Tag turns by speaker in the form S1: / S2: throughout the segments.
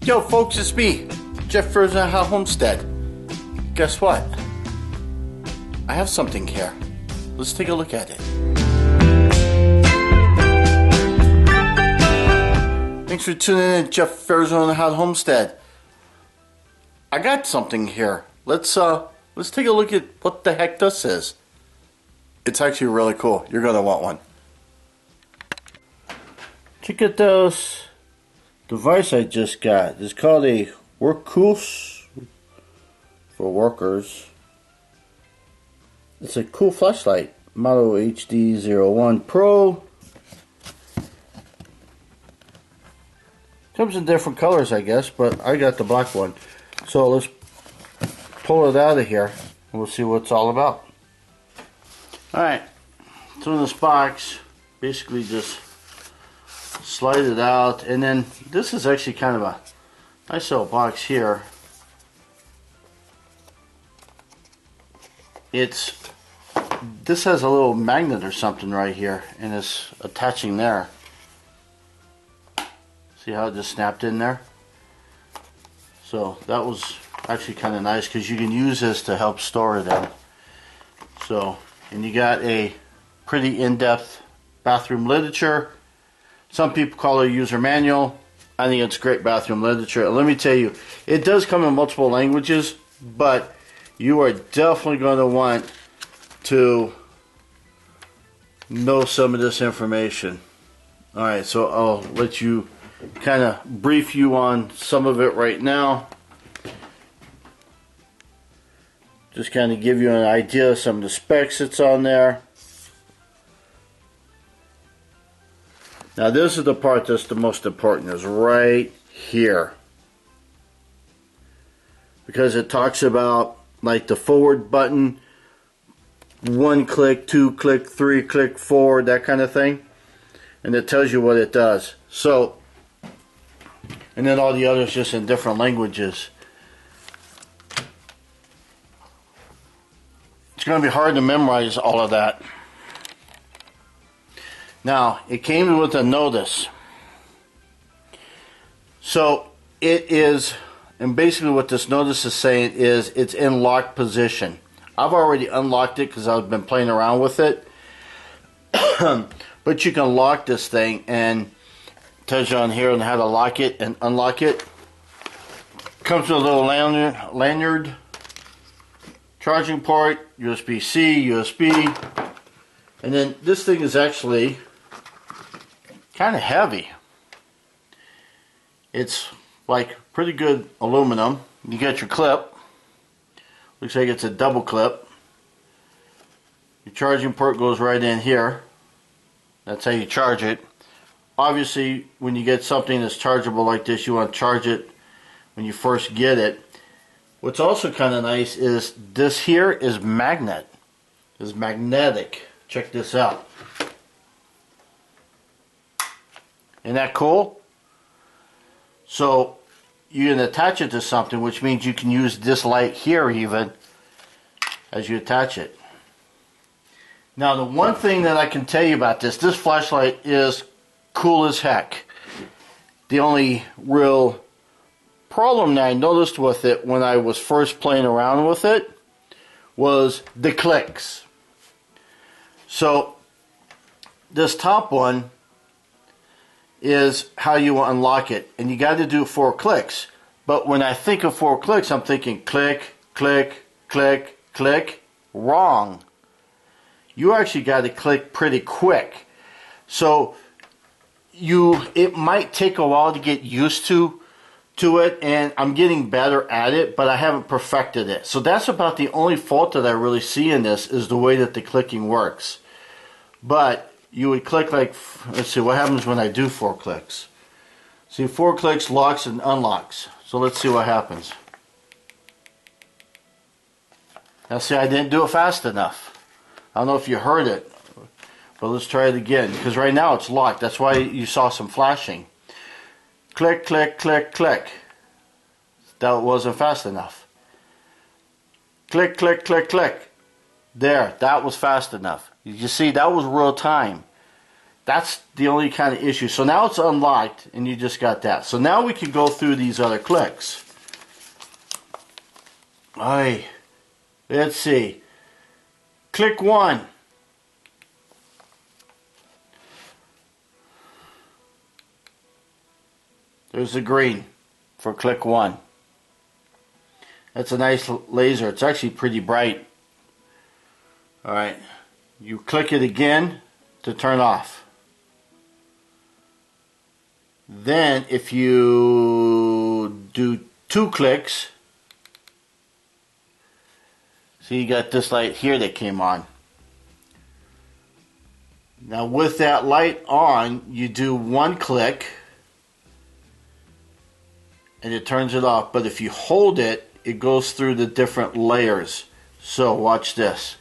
S1: Yo folks, it's me, Jeff Verzon Homestead. Guess what? I have something here. Let's take a look at it. Thanks for tuning in, Jeff Verzon Homestead. I got something here. Let's take a look at what the heck this is. It's actually really cool. You're gonna want one. Check out this device I just got. It's called a Wurkkos for workers. It's a cool flashlight, model HD01PRO. Comes in different colors, I guess, but I got the black one. So let's pull it out of here and we'll see what it's all about. Alright, so in this box, basically just slide it out, and then this is actually kind of a nice little box here. This has a little magnet or something right here, and it's attaching there. See how it just snapped in there? So that was actually kind of nice because you can use this to help store it in. So, and you got a pretty in-depth bathroom literature. Some people call it a user manual. I think it's great bathroom literature. And let me tell you, it does come in multiple languages, but you are definitely going to want to know some of this information. Alright, so I'll let you kind of brief you on some of it right now. Just kind of give you an idea of some of the specs that's on there. Now this is the part that's the most important, is right here. Because it talks about like the forward button, 1 click, 2 click, 3 click forward, that kind of thing. And it tells you what it does. So, and then all the others just in different languages. It's going to be hard to memorize all of that. Now, it came with a notice. So, it is, and basically what this notice is saying is it's in locked position. I've already unlocked it because I've been playing around with it. But you can lock this thing, and it tells you on here on how to lock it and unlock it. Comes with a little lanyard, charging port, USB-C, USB, and then this thing is actually kind of heavy. It's like pretty good aluminum. You get your clip. Looks like it's a double clip. Your charging port goes right in here. That's how you charge it. Obviously, when you get something that's chargeable like this, you want to charge it when you first get it. What's also kind of nice is this here is magnetic. Check this out. Isn't that cool? So you can attach it to something, which means you can use this light here even as you attach it. Now the one thing that I can tell you about this flashlight is cool as heck. The only real problem that I noticed with it when I was first playing around with it was the clicks. So this top one is how you unlock it, and you got to do 4 clicks. But when I think of 4 clicks, I'm thinking click, click, click, click. Wrong. You actually got to click pretty quick. So it might take a while to get used to it, and I'm getting better at it, but I haven't perfected it. So that's about the only fault that I really see in this, is the way that the clicking works. But you would click like, let's see what happens when I do 4 clicks. See, 4 clicks locks and unlocks. So let's see what happens. Now see, I didn't do it fast enough. I don't know if you heard it, but let's try it again, because right now it's locked. That's why you saw some flashing. Click, click, click, click. That wasn't fast enough. Click, click, click, click. There, that was fast enough. You see, that was real time. That's the only kind of issue. So now it's unlocked and you just got that. So now we can go through these other clicks. Alright, let's see. Click 1. There's the green for click 1. That's a nice laser. It's actually pretty bright. Alright, you click it again to turn off. Then if you do 2 clicks, see, you got this light here that came on. Now with that light on, you do 1 click and it turns it off. But if you hold it, it goes through the different layers. So watch this.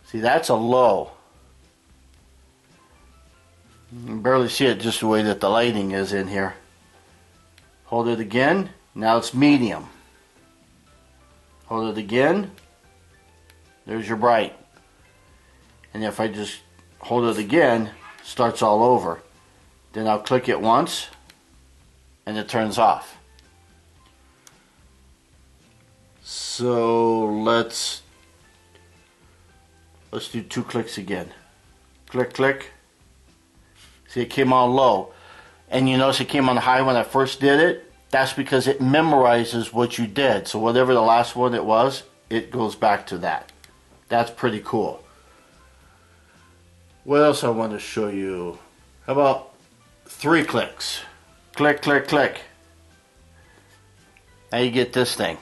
S1: See, that's a low. You can barely see it just the way that the lighting is in here. Hold it again. Now it's medium. Hold it again. There's your bright. And if I just hold it again, it starts all over. Then I'll click it once and it turns off. So let's do 2 clicks again. Click, click. See, it came on low. And you notice it came on high when I first did it. That's because it memorizes what you did. So whatever the last one it was, it goes back to that. That's pretty cool. What else I want to show you? How about 3 clicks? Click, click, click. Now you get this thing.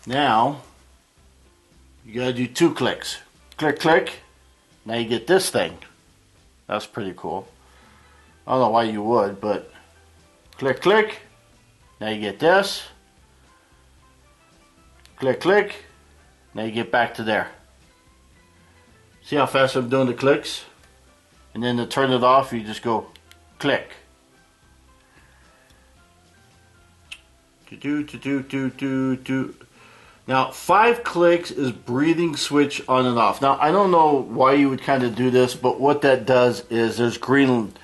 S1: Now, you gotta do 2 clicks. Click, click. Now you get this thing. That's pretty cool. I don't know why you would, but click, click. Now you get this. Click, click. Now you get back to there. See how fast I'm doing the clicks? And then to turn it off, you just go click. Now 5 clicks is breathing switch on and off. Now I don't know why you would kind of do this, but what that does is there's green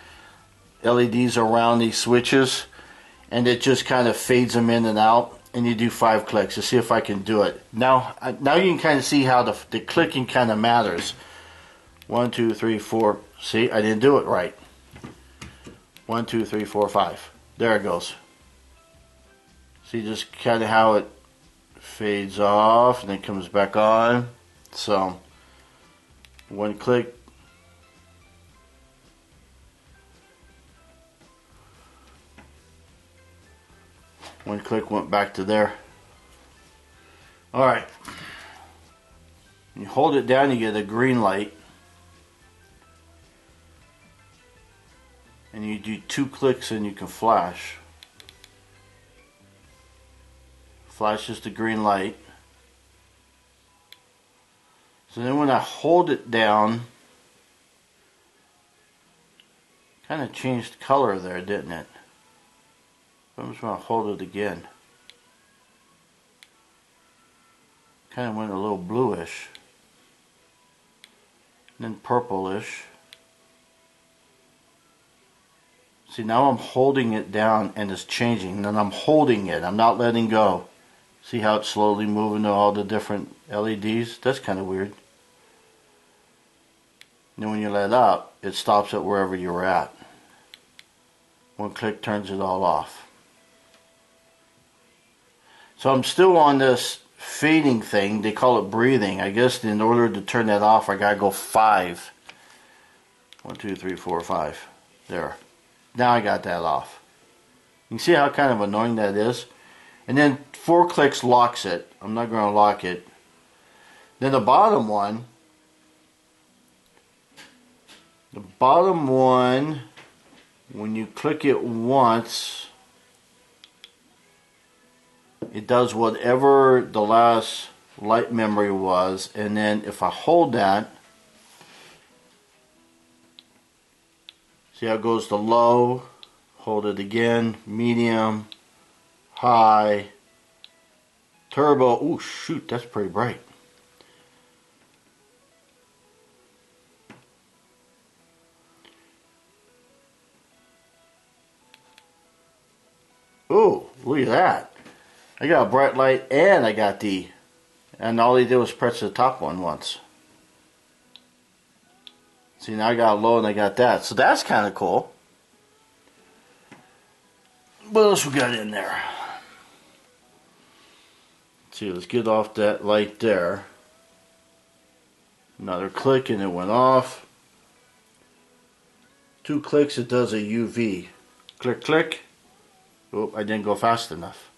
S1: LEDs around these switches and it just kind of fades them in and out, and you do 5 clicks to see if I can do it. Now you can kind of see how the clicking kind of matters. 1, 2, 3, 4. See, I didn't do it right. 1, 2, 3, 4, 5. There it goes. See just kind of how it fades off and then comes back on. So 1 click. One click went back to there. Alright. You hold it down, you get a green light. And you do 2 clicks and you can flash. Flashes the green light. So then when I hold it down, kind of changed color there, didn't it? I'm just going to hold it again. Kind of went a little bluish. And then purplish. See, now I'm holding it down and it's changing. And I'm holding it. I'm not letting go. See how it's slowly moving to all the different LEDs? That's kind of weird. And then when you let up, it stops at wherever you're at. 1 click turns it all off. So I'm still on this fading thing. They call it breathing. I guess in order to turn that off, I gotta go 5. 1, 2, 3, 4, 5. There. Now I got that off. You can see how kind of annoying that is. And then 4 clicks locks it. I'm not going to lock it. Then the bottom one. The bottom one, when you click it once, it does whatever the last light memory was, and then if I hold that, see how it goes to low, hold it again, medium, high, Turbo. Ooh, shoot, that's pretty bright. Ooh, look at that. I got a bright light and I got the, and all he did was press the top one once. See, now I got low and I got that. So that's kind of cool. What else we got in there? Let's see, let's get off that light there. Another click and it went off. 2 clicks, it does a UV. Click, click. Oh, I didn't go fast enough.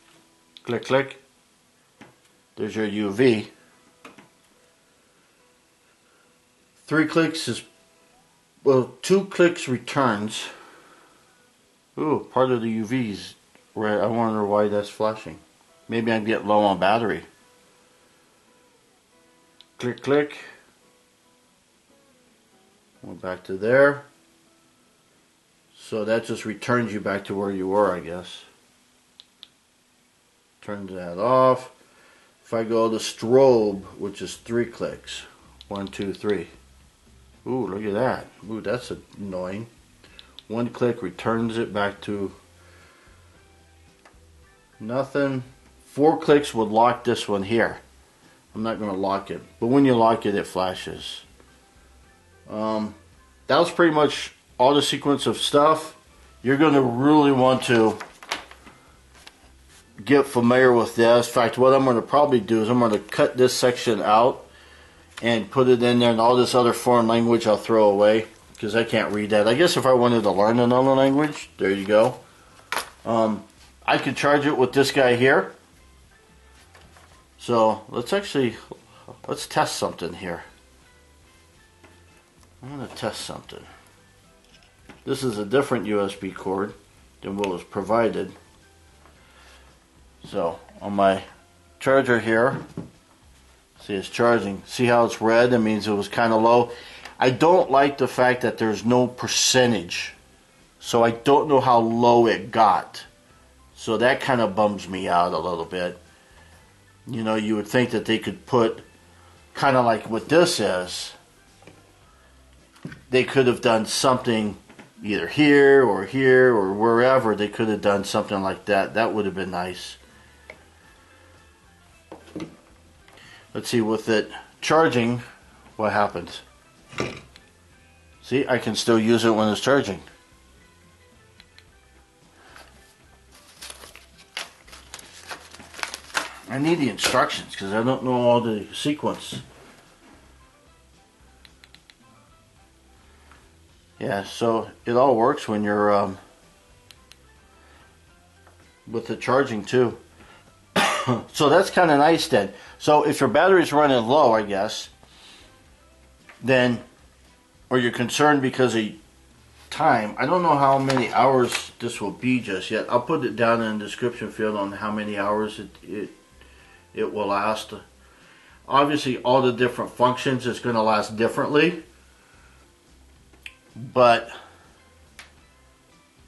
S1: Click, click. There's your UV. 3 clicks is, well, 2 clicks returns. Ooh, part of the UV is red. I wonder why that's flashing. Maybe I'm getting low on battery. Click, click. Went back to there. So that just returns you back to where you were, I guess. Turns that off. If I go to strobe, which is 3 clicks. 1, 2, 3. Ooh, look at that. Ooh, that's annoying. 1 click returns it back to nothing. 4 clicks would lock this one here. I'm not going to lock it, but when you lock it, it flashes. That was pretty much all the sequence of stuff. You're going to really want to get familiar with this. In fact, what I'm going to probably do is I'm going to cut this section out and put it in there, and all this other foreign language I'll throw away because I can't read that. I guess if I wanted to learn another language, there you go. I could charge it with this guy here. So let's test something here. I'm going to test something. This is a different USB cord than what was provided. So on my charger here, see it's charging. See how it's red? That means it was kind of low. I don't like the fact that there's no percentage. So I don't know how low it got. So that kind of bums me out a little bit. You know, you would think that they could put, kind of like what this is, they could have done something either here or wherever. They could have done something like that. That would have been nice. Let's see, with it charging, what happens? See, I can still use it when it's charging. I need the instructions because I don't know all the sequence. Yeah, so it all works when you're with the charging too. So that's kind of nice then. So if your battery's running low, I guess, then, or you're concerned because of time, I don't know how many hours this will be just yet. I'll put it down in the description field on how many hours it will last. Obviously all the different functions it's going to last differently, but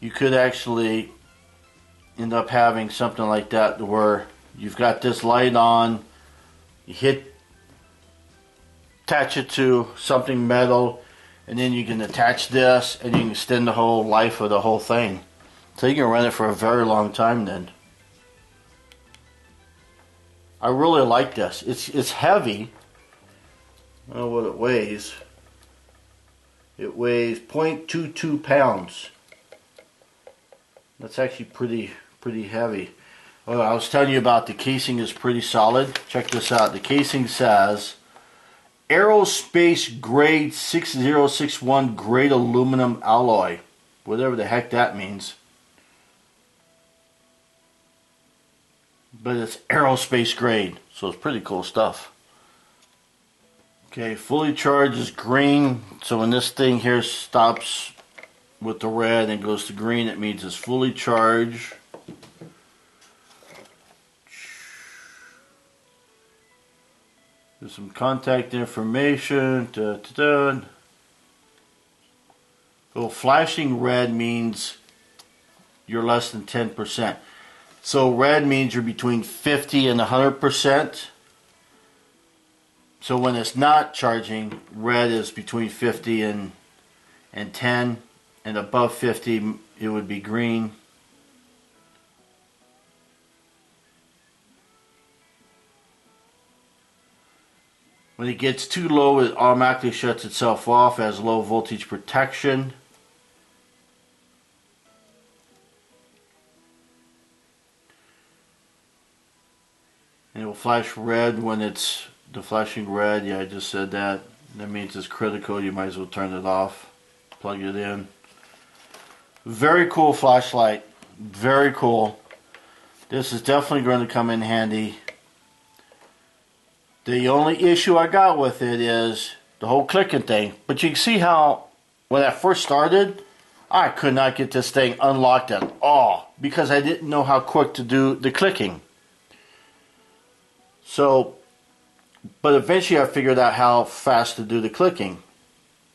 S1: you could actually end up having something like that where you've got this light on, you attach it to something metal, and then you can attach this and you can extend the whole life of the whole thing. So you can run it for a very long time then. I really like this. It's heavy. I don't know what it weighs. It weighs 0.22 pounds. That's actually pretty heavy. Well, I was telling you about the casing is pretty solid. Check this out. The casing says aerospace grade 6061 grade aluminum alloy. Whatever the heck that means. But it's aerospace grade, so it's pretty cool stuff. Okay, fully charged is green, so when this thing here stops with the red and goes to green, it means it's fully charged. There's some contact information. Oh, flashing red means you're less than 10%. So red means you're between 50 and 100%. So when it's not charging, red is between 50 and 10, and above 50 it would be green. When it gets too low, it automatically shuts itself off as low voltage protection. And it will flash red when it's the flashing red. Yeah, I just said that. That means it's critical. You might as well turn it off. Plug it in. Very cool flashlight. Very cool. This is definitely going to come in handy. The only issue I got with it is the whole clicking thing. But you can see how when I first started, I could not get this thing unlocked at all because I didn't know how quick to do the clicking. So, but eventually I figured out how fast to do the clicking.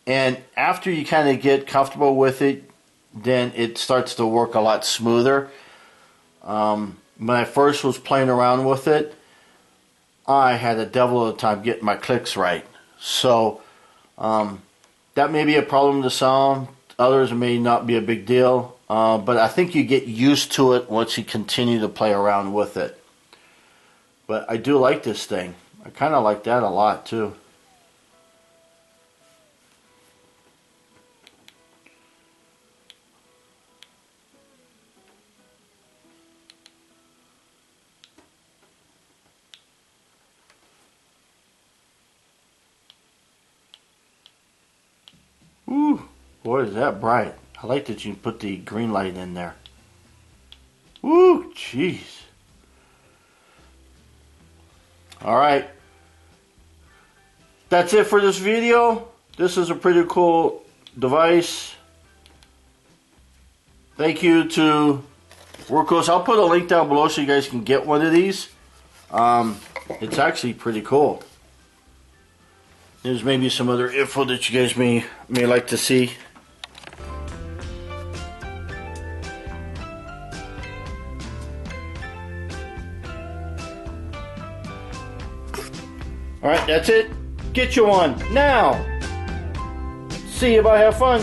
S1: And after you kind of get comfortable with it, then it starts to work a lot smoother. When I first was playing around with it, I had a devil of a time getting my clicks right. So, that may be a problem to some. Others may not be a big deal. But I think you get used to it once you continue to play around with it. But I do like this thing. I kind of like that a lot too. Ooh, boy, is that bright. I like that you put the green light in there. Ooh, jeez. Alright, that's it for this video. This is a pretty cool device. Thank you to Wurkkos. I'll put a link down below so you guys can get one of these. It's actually pretty cool. There's maybe some other info that you guys may like to see. Alright, that's it. Get you one now. See you, bye, have fun.